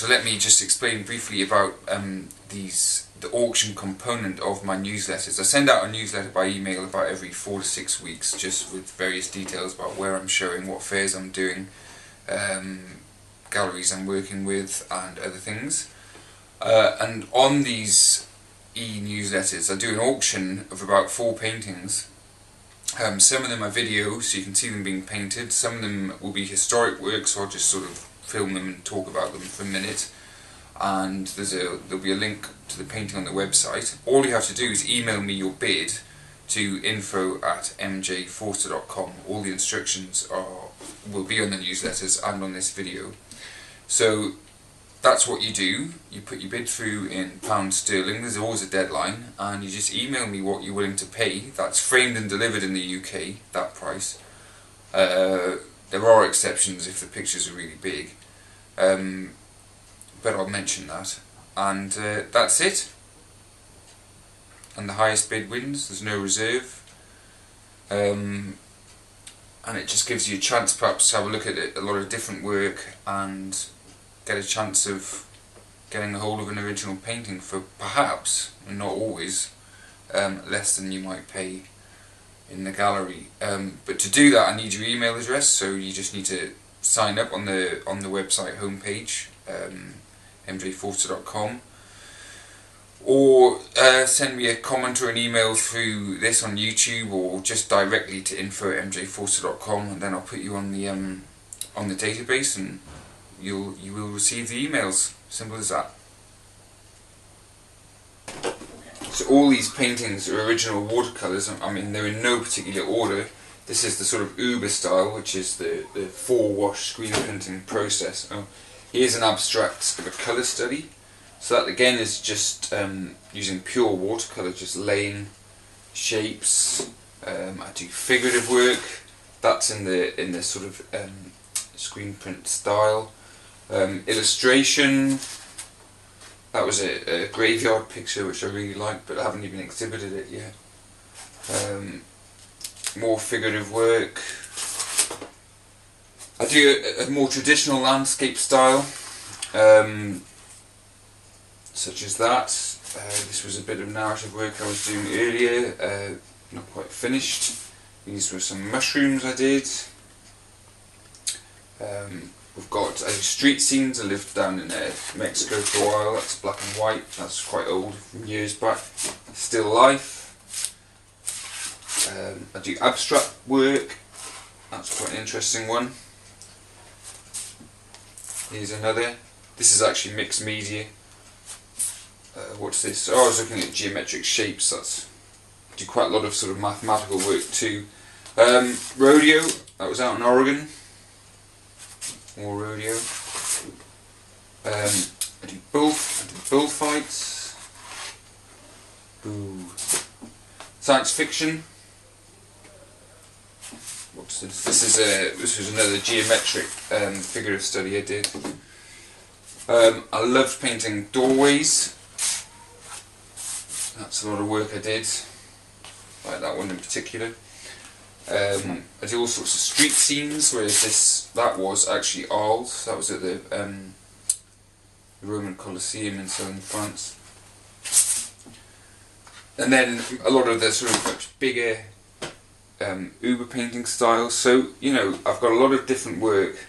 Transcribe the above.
So let me just explain briefly about the auction component of my newsletters. I send out a newsletter by email about every 4 to 6 weeks, just with various details about where I'm showing, what fairs I'm doing, galleries I'm working with, and other things. And on these e-newsletters I do an auction of about 4 paintings. Some of them are videos, so you can see them being painted. Some of them will be historic works, so I'll just sort of film them and talk about them for a minute. And there'll be a link to the painting on the website. All you have to do is email me your bid to info@mjforster.com. All the instructions will be on the newsletters and on this video. So that's what you do. You put your bid through in pounds sterling. There's always a deadline, and you just email me what you're willing to pay. That's framed and delivered in the UK, that price. There are exceptions if the pictures are really big, but I'll mention that. And that's it. And the highest bid wins. There's no reserve. And it just gives you a chance perhaps to have a look at a lot of different work and get a chance of getting a hold of an original painting for perhaps, and not always, less than you might pay in the gallery. But to do that I need your email address, so you just need to sign up on the website homepage, mjforster.com, or send me a comment or an email through this on YouTube, or just directly to info@mjforster.com, and then I'll put you on the database, and you will receive the emails. Simple as that. So all these paintings are original watercolours. I mean, they're in no particular order. This is the sort of Uber style, which is the 4-wash screen printing process. Here's an abstract of a colour study. So that again is just using pure watercolour, just laying shapes. I do figurative work. That's in the sort of screen print style. Illustration. That was a graveyard picture which I really liked, but I haven't even exhibited it yet. More figurative work. I do a more traditional landscape style, such as that. This was a bit of narrative work I was doing earlier, not quite finished. These were some mushrooms I did. We've got street scenes. I lived down in Mexico for a while. That's black and white. That's quite old, from years back. Still life. I do abstract work. That's quite an interesting one. Here's another. This is actually mixed media. What's this? Oh, I was looking at geometric shapes. I do quite a lot of sort of mathematical work too. Rodeo. That was out in Oregon. More rodeo. I do bullfights. Ooh. Science fiction. What's this? This was another geometric figurative study I did. I loved painting doorways. That's a lot of work I did. Like that one in particular. I do all sorts of street scenes, whereas that was actually Arles. That was at the Roman Colosseum in southern France. And then a lot of the sort of much bigger Uber painting styles. So, you know, I've got a lot of different work